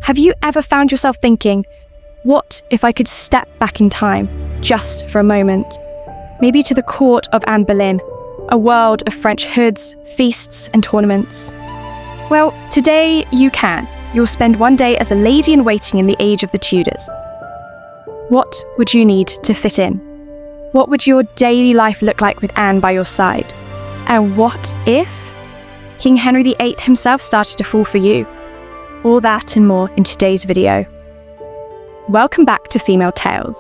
Have you ever found yourself thinking, what if I could step back in time, just for a moment? Maybe to the court of Anne Boleyn, a world of French hoods, feasts and tournaments. Well, today you can. You'll spend one day as a lady-in-waiting in the age of the Tudors. What would you need to fit in? What would your daily life look like with Anne by your side? And what if King Henry VIII himself started to fall for you? All that and more in today's video. Welcome back to Female Tales.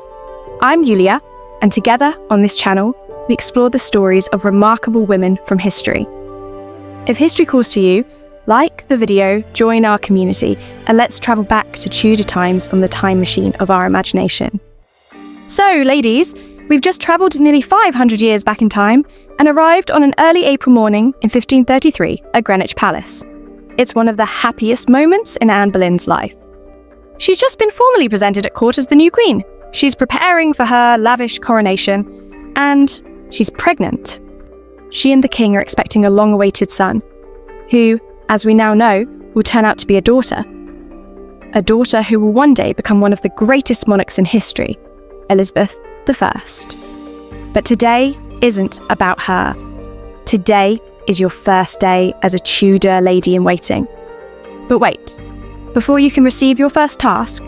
I'm Yulia, and together on this channel, we explore the stories of remarkable women from history. If history calls to you, like the video, join our community, and let's travel back to Tudor times on the time machine of our imagination. So, ladies, we've just travelled nearly 500 years back in time and arrived on an early April morning in 1533 at Greenwich Palace. It's one of the happiest moments in Anne Boleyn's life. She's just been formally presented at court as the new queen. She's preparing for her lavish coronation, and she's pregnant. She and the king are expecting a long-awaited son, who, as we now know, will turn out to be a daughter. A daughter who will one day become one of the greatest monarchs in history, Elizabeth I. But today isn't about her. Today is your first day as a Tudor lady-in-waiting. But wait, before you can receive your first task,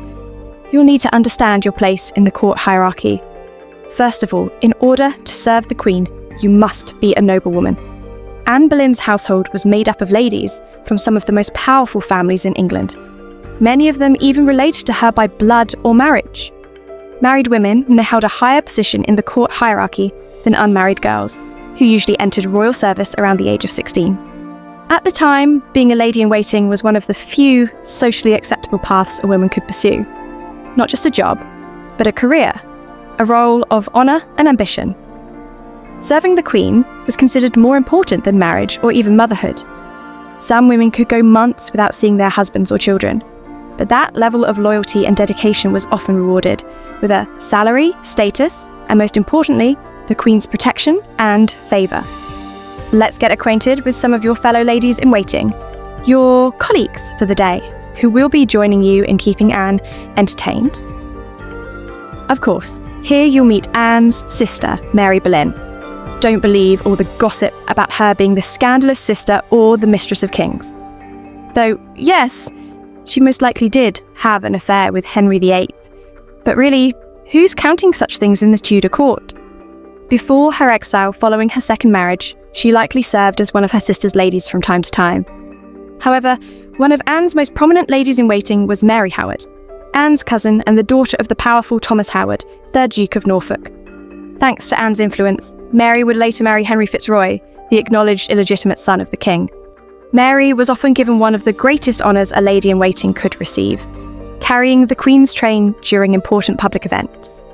you'll need to understand your place in the court hierarchy. First of all, in order to serve the Queen, you must be a noblewoman. Anne Boleyn's household was made up of ladies from some of the most powerful families in England. Many of them even related to her by blood or marriage. Married women held a higher position in the court hierarchy than unmarried girls, who usually entered royal service around the age of 16. At the time, being a lady-in-waiting was one of the few socially acceptable paths a woman could pursue. Not just a job, but a career, a role of honour and ambition. Serving the Queen was considered more important than marriage or even motherhood. Some women could go months without seeing their husbands or children, but that level of loyalty and dedication was often rewarded with a salary, status, and most importantly, the Queen's protection and favour. Let's get acquainted with some of your fellow ladies-in-waiting, your colleagues for the day, who will be joining you in keeping Anne entertained. Of course, here you'll meet Anne's sister, Mary Boleyn. Don't believe all the gossip about her being the scandalous sister or the mistress of kings. Though, yes, she most likely did have an affair with Henry VIII. But really, who's counting such things in the Tudor court? Before her exile following her second marriage, she likely served as one of her sister's ladies from time to time. However, one of Anne's most prominent ladies-in-waiting was Mary Howard, Anne's cousin and the daughter of the powerful Thomas Howard, 3rd Duke of Norfolk. Thanks to Anne's influence, Mary would later marry Henry Fitzroy, the acknowledged illegitimate son of the king. Mary was often given one of the greatest honours a lady-in-waiting could receive, carrying the Queen's train during important public events.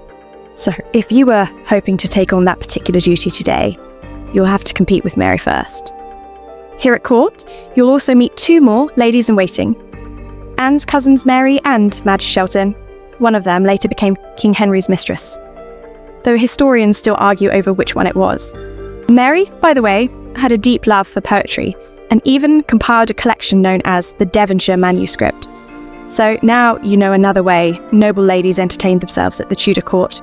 So, if you were hoping to take on that particular duty today, you'll have to compete with Mary first. Here at court, you'll also meet two more ladies-in-waiting, Anne's cousins Mary and Madge Shelton. One of them later became King Henry's mistress, though historians still argue over which one it was. Mary, by the way, had a deep love for poetry and even compiled a collection known as the Devonshire Manuscript. So now you know another way noble ladies entertained themselves at the Tudor court.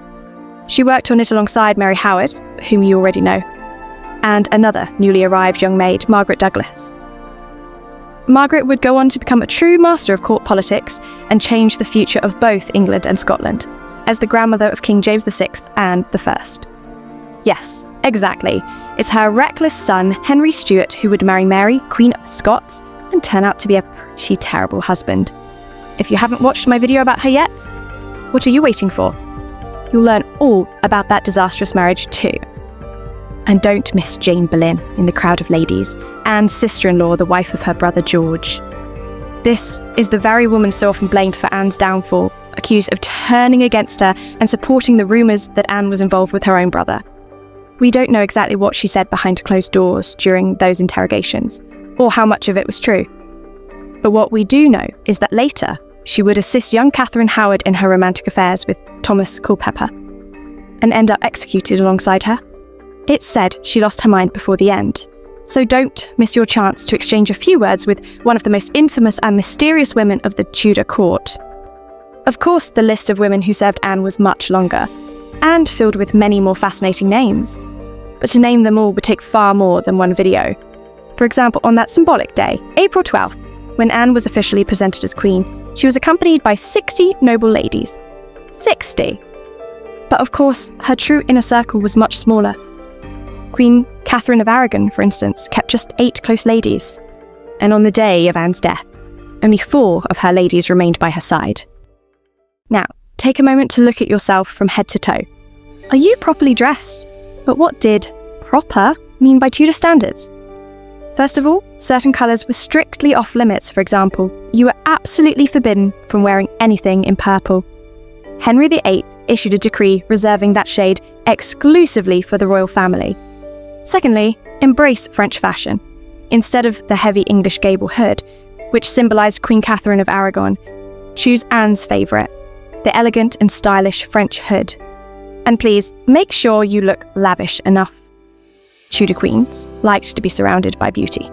She worked on it alongside Mary Howard, whom you already know, and another newly arrived young maid, Margaret Douglas. Margaret would go on to become a true master of court politics and change the future of both England and Scotland, as the grandmother of King James VI and I. Yes, exactly. It's her reckless son, Henry Stuart, who would marry Mary, Queen of Scots, and turn out to be a pretty terrible husband. If you haven't watched my video about her yet, what are you waiting for? You'll learn all about that disastrous marriage too. And don't miss Jane Boleyn in the crowd of ladies, Anne's sister-in-law, the wife of her brother George. This is the very woman so often blamed for Anne's downfall, accused of turning against her and supporting the rumours that Anne was involved with her own brother. We don't know exactly what she said behind closed doors during those interrogations, or how much of it was true. But what we do know is that later, she would assist young Catherine Howard in her romantic affairs with Thomas Culpeper, and end up executed alongside her. It's said she lost her mind before the end, So don't miss your chance to exchange a few words with one of the most infamous and mysterious women of the Tudor court. Of course, the list of women who served Anne was much longer, and filled with many more fascinating names. But to name them all would take far more than one video. For example, on that symbolic day, April 12th, when Anne was officially presented as Queen, she was accompanied by 60 noble ladies. 60! But of course, her true inner circle was much smaller. Queen Catherine of Aragon, for instance, kept just 8 close ladies. And on the day of Anne's death, only 4 of her ladies remained by her side. Now, take a moment to look at yourself from head to toe. Are you properly dressed? But what did proper mean by Tudor standards? First of all, certain colours were strictly off limits. For example, you were absolutely forbidden from wearing anything in purple. Henry VIII issued a decree reserving that shade exclusively for the royal family. Secondly, embrace French fashion. Instead of the heavy English gable hood, which symbolised Queen Catherine of Aragon, choose Anne's favourite, the elegant and stylish French hood. And please, make sure you look lavish enough. Tudor queens liked to be surrounded by beauty.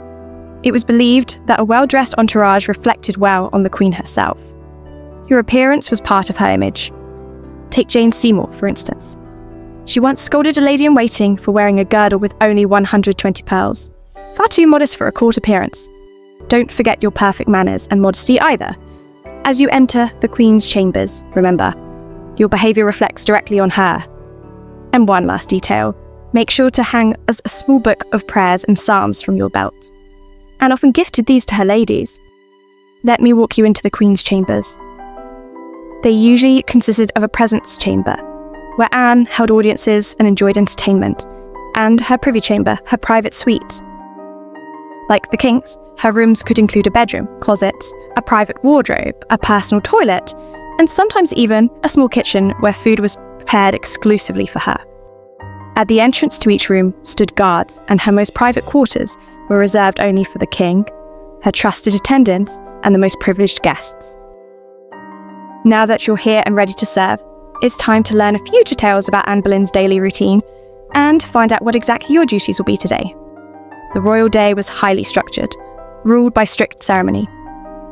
It was believed that a well-dressed entourage reflected well on the Queen herself. Your appearance was part of her image. Take Jane Seymour, for instance. She once scolded a lady-in-waiting for wearing a girdle with only 120 pearls. Far too modest for a court appearance. Don't forget your perfect manners and modesty either. As you enter the Queen's chambers, remember, your behaviour reflects directly on her. And one last detail, make sure to hang a small book of prayers and psalms from your belt. Anne often gifted these to her ladies. Let me walk you into the Queen's chambers. They usually consisted of a presence chamber, where Anne held audiences and enjoyed entertainment, and her privy chamber, her private suite. Like the king's, her rooms could include a bedroom, closets, a private wardrobe, a personal toilet, and sometimes even a small kitchen where food was prepared exclusively for her. At the entrance to each room stood guards, and her most private quarters were reserved only for the king, her trusted attendants, and the most privileged guests. Now that you're here and ready to serve, it's time to learn a few details about Anne Boleyn's daily routine and find out what exactly your duties will be today. The royal day was highly structured, ruled by strict ceremony,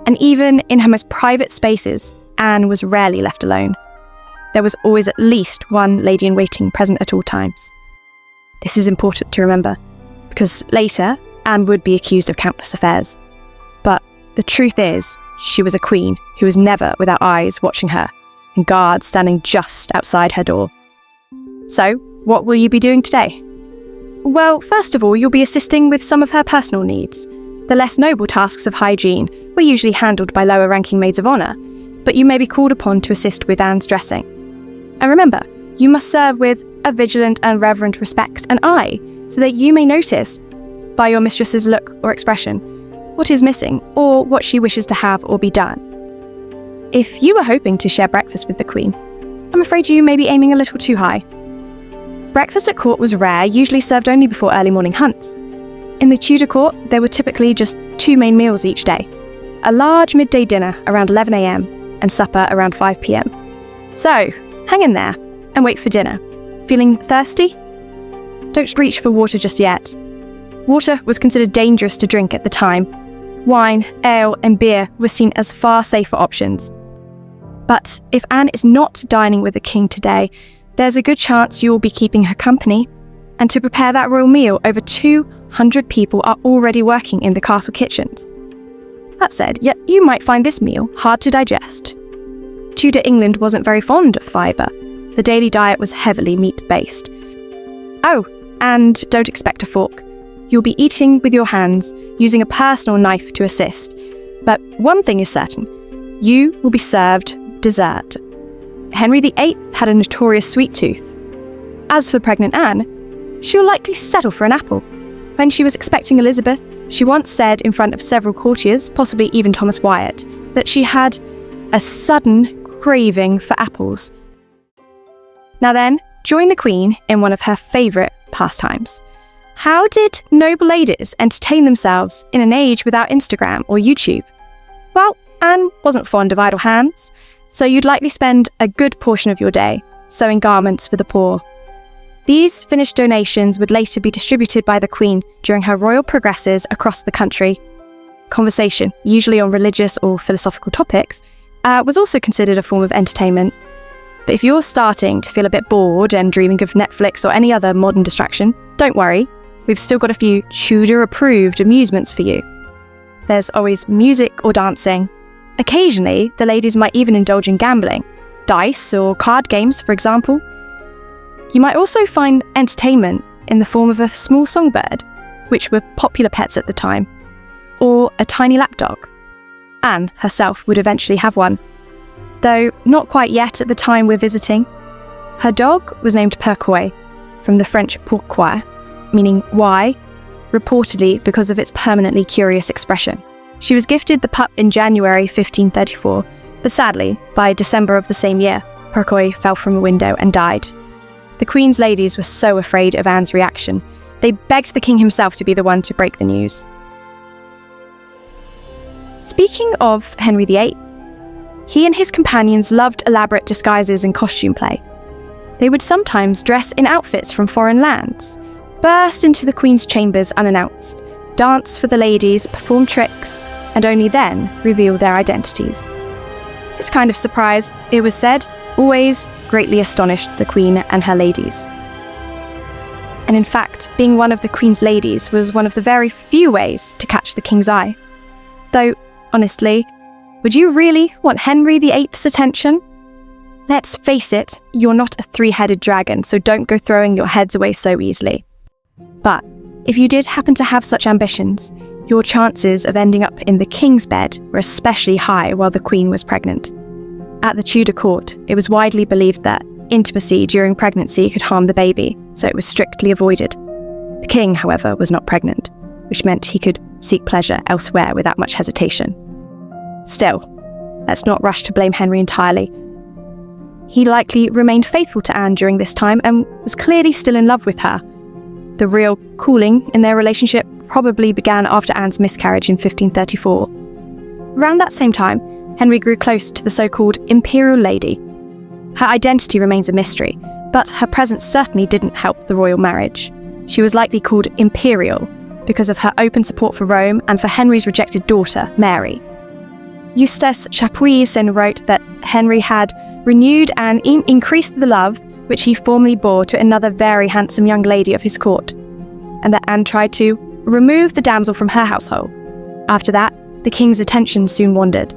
and even in her most private spaces, Anne was rarely left alone. There was always at least one lady-in-waiting present at all times. This is important to remember, because later, Anne would be accused of countless affairs. But the truth is, she was a queen who was never without eyes watching her, and guards standing just outside her door. So, what will you be doing today? Well, first of all, you'll be assisting with some of her personal needs. The less noble tasks of hygiene were usually handled by lower-ranking maids of honour, but you may be called upon to assist with Anne's dressing. And remember, you must serve with a vigilant and reverent respect and eye, so that you may notice, by your mistress's look or expression, what is missing or what she wishes to have or be done. If you were hoping to share breakfast with the Queen, I'm afraid you may be aiming a little too high. Breakfast at court was rare, usually served only before early morning hunts. In the Tudor court, there were typically just 2 main meals each day. A large midday dinner around 11 a.m. and supper around 5 p.m. So, hang in there and wait for dinner. Feeling thirsty? Don't reach for water just yet. Water was considered dangerous to drink at the time. Wine, ale, and beer were seen as far safer options. But if Anne is not dining with the king today, there's a good chance you'll be keeping her company. And to prepare that royal meal, over 200 people are already working in the castle kitchens. That said, yet you might find this meal hard to digest. Tudor England wasn't very fond of fibre. The daily diet was heavily meat-based. Oh, and don't expect a fork. You'll be eating with your hands, using a personal knife to assist. But one thing is certain, you will be served dessert. Henry VIII had a notorious sweet tooth. As for pregnant Anne, she'll likely settle for an apple. When she was expecting Elizabeth, she once said in front of several courtiers, possibly even Thomas Wyatt, that she had a sudden craving for apples. Now then, join the Queen in one of her favourite pastimes. How did noble ladies entertain themselves in an age without Instagram or YouTube? Well, Anne wasn't fond of idle hands, so you'd likely spend a good portion of your day sewing garments for the poor. These finished donations would later be distributed by the Queen during her royal progresses across the country. Conversation, usually on religious or philosophical topics, was also considered a form of entertainment. But if you're starting to feel a bit bored and dreaming of Netflix or any other modern distraction, don't worry, we've still got a few Tudor-approved amusements for you. There's always music or dancing. Occasionally, the ladies might even indulge in gambling, dice or card games, for example. You might also find entertainment in the form of a small songbird, which were popular pets at the time, or a tiny lapdog. Anne herself would eventually have one, though not quite yet at the time we're visiting. Her dog was named Pourquoi, from the French pourquoi, meaning why, reportedly because of its permanently curious expression. She was gifted the pup in January 1534, but sadly, by December of the same year, Pourquoi fell from a window and died. The Queen's ladies were so afraid of Anne's reaction, they begged the king himself to be the one to break the news. Speaking of Henry VIII, he and his companions loved elaborate disguises and costume play. They would sometimes dress in outfits from foreign lands, burst into the Queen's chambers unannounced, dance for the ladies, perform tricks, and only then reveal their identities. This kind of surprise, it was said, always greatly astonished the Queen and her ladies. And in fact, being one of the Queen's ladies was one of the very few ways to catch the King's eye. Though, honestly, would you really want Henry VIII's attention? Let's face it, you're not a three-headed dragon, so don't go throwing your heads away so easily. But if you did happen to have such ambitions, your chances of ending up in the King's bed were especially high while the Queen was pregnant. At the Tudor court, it was widely believed that intimacy during pregnancy could harm the baby, so it was strictly avoided. The King, however, was not pregnant, which meant he could seek pleasure elsewhere without much hesitation. Still, let's not rush to blame Henry entirely. He likely remained faithful to Anne during this time and was clearly still in love with her. The real cooling in their relationship probably began after Anne's miscarriage in 1534. Around that same time, Henry grew close to the so-called imperial lady. Her identity remains a mystery, but her presence certainly didn't help the royal marriage. She was likely called imperial because of her open support for Rome and for Henry's rejected daughter, Mary. Eustace Chapuis wrote that Henry had renewed and increased the love which he formerly bore to another very handsome young lady of his court, and that Anne tried to remove the damsel from her household. After that, the king's attention soon wandered,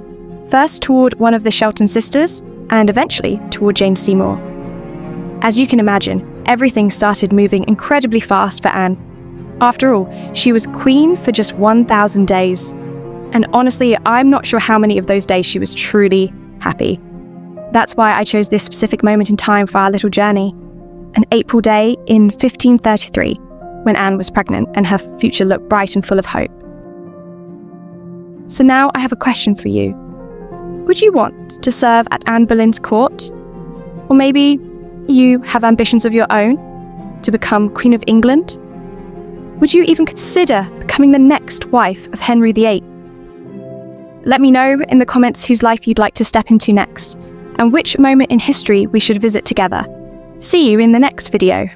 first toward one of the Shelton sisters, and eventually toward Jane Seymour. As you can imagine, everything started moving incredibly fast for Anne. After all, she was queen for just 1,000 days, and honestly, I'm not sure how many of those days she was truly happy. That's why I chose this specific moment in time for our little journey, an April day in 1533, when Anne was pregnant and her future looked bright and full of hope. So now I have a question for you. Would you want to serve at Anne Boleyn's court? Or maybe you have ambitions of your own to become Queen of England? Would you even consider becoming the next wife of Henry VIII? Let me know in the comments whose life you'd like to step into next, and which moment in history we should visit together. See you in the next video.